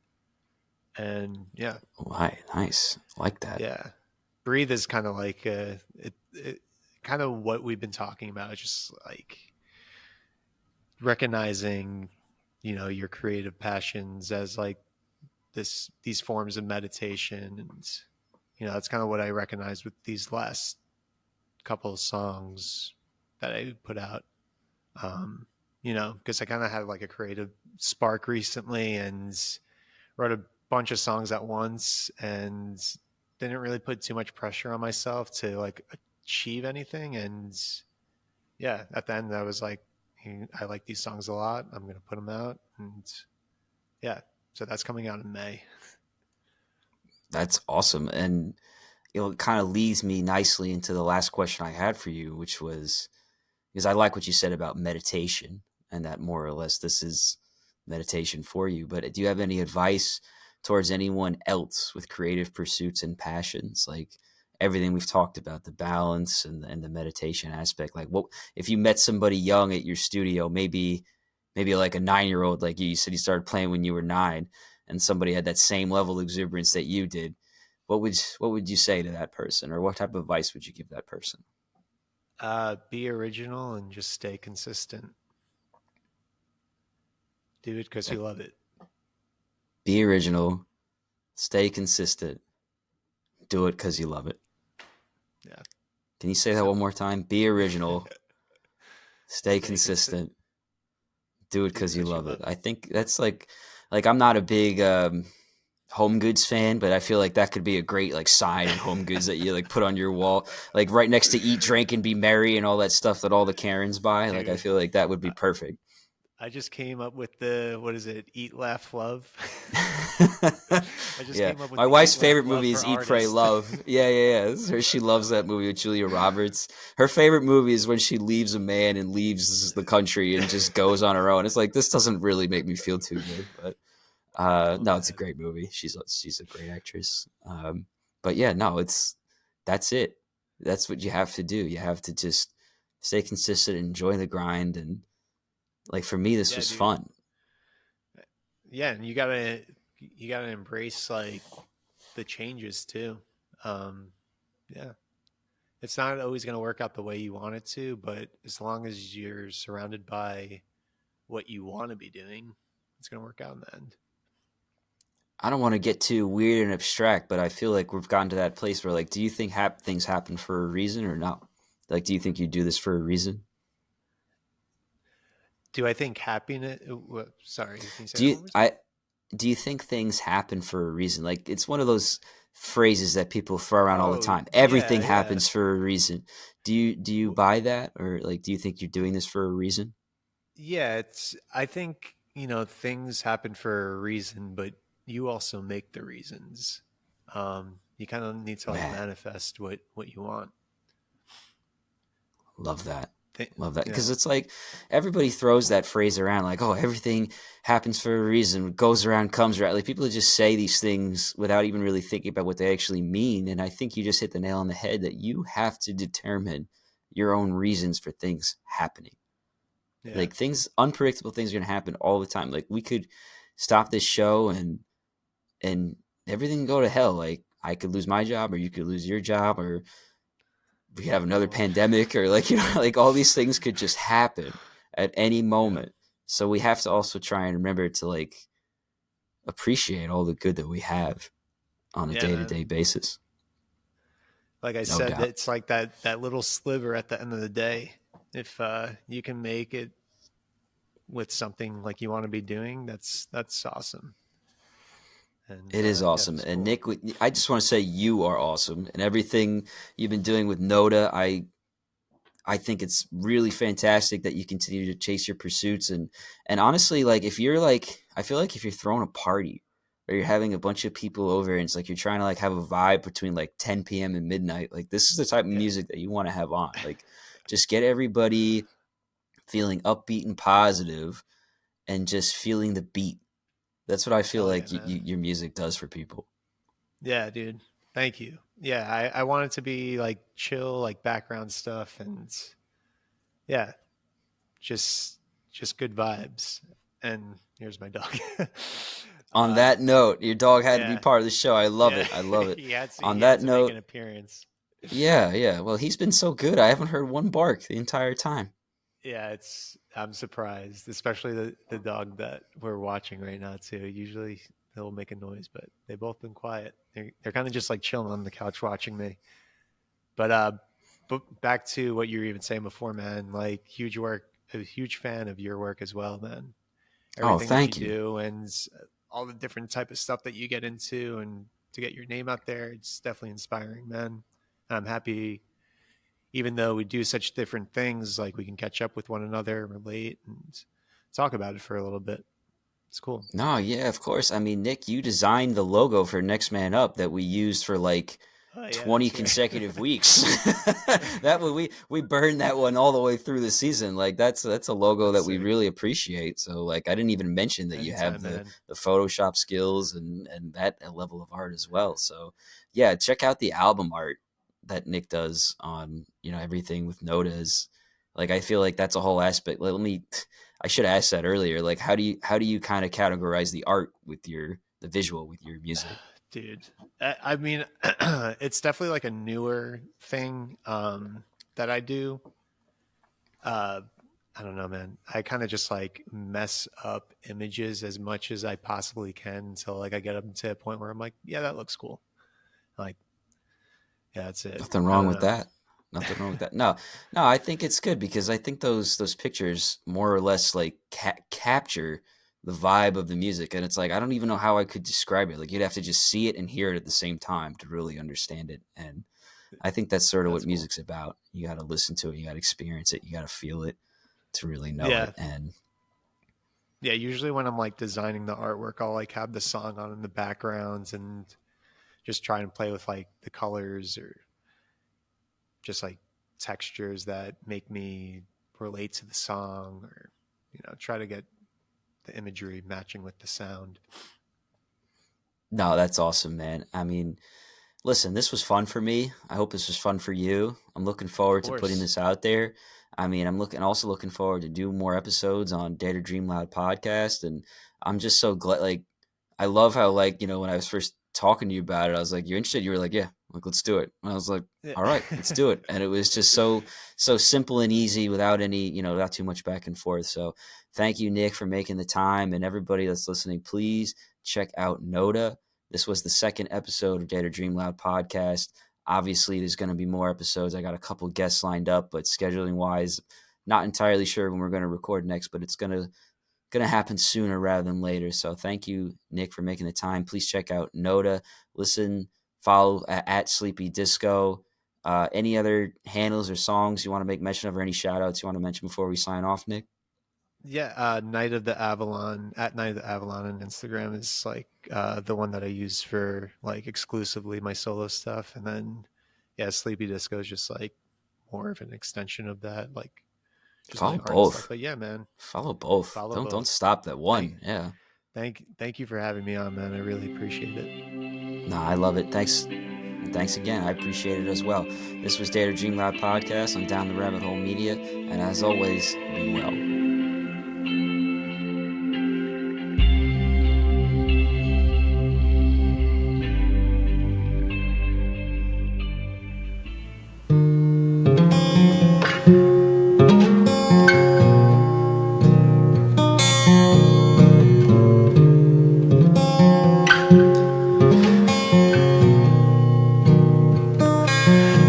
And yeah, Oh, hi, nice, I like that. yeah. Breathe is kind of like it kind of what we've been talking about. It's just like recognizing, your creative passions as like these forms of meditation. And that's kind of what I recognized with these last couple of songs that I put out. Um, because I kind of had like a creative spark recently and wrote a bunch of songs at once and didn't really put too much pressure on myself to like achieve anything. And yeah, at the end, I was like, "Hey, I like these songs a lot. I'm going to put them out." And yeah, so that's coming out in May. That's awesome, and it kind of leads me nicely into the last question I had for you, which was, because I like what you said about meditation, and that more or less this is meditation for you. But do you have any advice towards anyone else with creative pursuits and passions, like everything we've talked about, the balance and the meditation aspect? Like, what if you met somebody young at your studio, maybe like a 9-year old, like you said you started playing when you were 9, and somebody had that same level of exuberance that you did? what would you say to that person, or what type of advice would you give that person? Be original and just stay consistent. Do it because you That love it. Be original, stay consistent, do it because you love it. Yeah. Can you say that one Simple. more time? Be original, stay Stay consistent. consistent, do it Do it because you because you love it. love it. I think that's like I'm not a big home goods fan, but I feel like that could be a great like sign in home goods that you like put on your wall, like right next to eat, drink, and be merry and all that stuff that all the Karens buy. Like I Dude, feel like that would be I, perfect. I just came up with the, what is it? Eat, laugh, love. I just Yeah, came up with my the wife's eat, laugh, favorite love movie for is Eat, Pray, artists. Love. Yeah, yeah, yeah. She loves that movie with Julia Roberts. Her favorite movie is when she leaves a man and leaves the country and just goes on her own. It's like this doesn't really make me feel too good, but Oh no, it's a man. great movie. She's a great actress. But yeah, no, that's it. That's what you have to do. You have to just stay consistent, enjoy the grind, and like for me, this Yeah, was dude. fun. Yeah, and you gotta embrace like the changes too. Um, yeah, it's not always gonna work out the way you want it to, but as long as you're surrounded by what you want to be doing, it's gonna work out in the end. I don't want to get too weird and abstract, but I feel like we've gotten to that place where, like, do you think things happen for a reason or not? Like, do you think you do this for a reason? Do I think happiness? Sorry, can you say Do that you one more time? I do you think things happen for a reason? Like, it's one of those phrases that people throw around all the Oh time. yeah, Everything yeah. happens for a reason. Do you buy that, or like, do you think you're doing this for a reason? Yeah, it's I think, things happen for a reason, but you also make the reasons. You kind of need to like Man, manifest what you want. love that. Th- Love that. yeah. Because it's like everybody throws that phrase around, like, oh, everything happens for a reason, goes around, comes around. Like, people just say these things without even really thinking about what they actually mean. And I think you just hit the nail on the head that you have to determine your own reasons for things happening. Yeah. Like, unpredictable things are going to happen all the time. Like, we could stop this show and everything can go to hell. Like, I could lose my job, or you could lose your job, or we could have another Oh, pandemic, or like like all these things could just happen at any yeah. moment. So we have to also try and remember to like appreciate all the good that we have on a Yeah, day-to-day man. basis. Like I No said, doubt. it's like that little sliver at the end of the day. If you can make it with something like you want to be doing, that's awesome. And It is yeah, awesome. that's And cool. Nick, I just want to say you are awesome, and everything you've been doing with NOTA, I think it's really fantastic that you continue to chase your pursuits. And honestly, like, if you're like, I feel like if you're throwing a party or you're having a bunch of people over and it's like you're trying to like have a vibe between like 10 p.m. and midnight, like this is the type of Yeah. music that you want to have on. Like, just get everybody feeling upbeat and positive and just feeling the beat. That's what I feel Hell yeah, like man. your music does for people. Yeah, dude. Thank you. Yeah, I want it to be like chill, like background stuff, and yeah, just just good vibes. And here's my dog. On uh, that note, your dog had to be yeah, part of the show. I love yeah. it. I love it. On He had that to make an note, appearance. yeah, yeah. Well, he's been so good. I haven't heard one bark the entire time. Yeah, it's I'm surprised, especially the dog that we're watching right now too. Usually they'll make a noise, but they've both been quiet. They're kind of just like chilling on the couch watching me. But back to what you were even saying before, man. Like huge work, a huge fan of your work as well, man. Oh, Everything that you thank you. do and all the different type of stuff that you get into, and to get your name out there, it's definitely inspiring, man. I'm happy, even though we do such different things, like we can catch up with one another, relate, and talk about it for a little bit. It's cool. No, yeah, of course. I mean, Nick, you designed the logo for Next Man Up that we used for like Oh yeah, 20 that's right. consecutive weeks. That one we burned that one all the way through the season. Like that's a logo That's that we sick. really appreciate. So like I didn't even mention that you have Anytime, man. the Photoshop skills and that level of art as well. So yeah, check out the album art that Nick does on, everything with notas. Like I feel like that's a whole aspect. Let me I should have asked that earlier. Like how do you kind of categorize the art with the visual with your music? dude. I mean, it's definitely like a newer thing that I do. Uh, I don't know, man. I kind of just like mess up images as much as I possibly can until like I get up to a point where I'm like, yeah, that looks cool. Like, yeah, that's it. Nothing I wrong don't with know. that. Nothing wrong with that. No, no, I think it's good because I think those pictures more or less like capture the vibe of the music, and it's like I don't even know how I could describe it. Like you'd have to just see it and hear it at the same time to really understand it. And I think that's sort of what That's cool. music's about. You got to listen to it, you got to experience it, you got to feel it to really know it. Yeah. And Yeah. Usually when I'm like designing the artwork, I'll like have the song on in the backgrounds and just try and play with like the colors or just like textures that make me relate to the song or, try to get the imagery matching with the sound. no, that's awesome, man. I mean, listen, this was fun for me. I hope this was fun for you. I'm looking Of forward to putting course. this out there. I mean, also looking forward to do more episodes on Dare to Dream Loud podcast. And I'm just so glad. Like, I love how when I was first talking to you about it, I was like, "You're interested?" You were like, "Yeah, like let's do it." And I was like, Yeah. "All right, let's do it." And it was just so simple and easy without any without too much back and forth. So thank you, Nick, for making the time, and everybody that's listening, please check out NOTA. This was the second episode of Dare to Dream Loud podcast. Obviously, there's going to be more episodes. I got a couple guests lined up, but scheduling wise, not entirely sure when we're going to record next, but it's going to happen sooner rather than later. So thank you, Nick, for making the time. Please check out NOTA. Listen, follow at Sleepy Disco. Any other handles or songs you want to make mention of, or any shout outs you want to mention before we sign off, Nick? Yeah, Night of the Avalon at Night of the Avalon on Instagram is like the one that I use for like exclusively my solo stuff, and then yeah, Sleepy Disco is just like more of an extension of that, like just Follow my art and stuff. both. But yeah, man, Follow both. follow Don't both. stop at Thank, one. Yeah. thank you for having me on, man. I really appreciate it. No, I love it. Thanks again. I appreciate it as well. This was Dare to Dream Loud podcast on Down the Rabbit Hole Media, and as always, be well.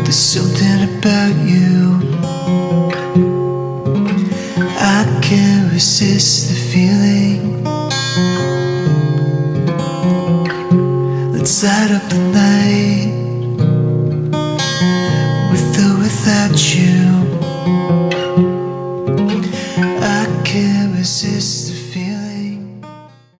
There's something about you, I can't resist the feeling. Let's light up the night with or without you.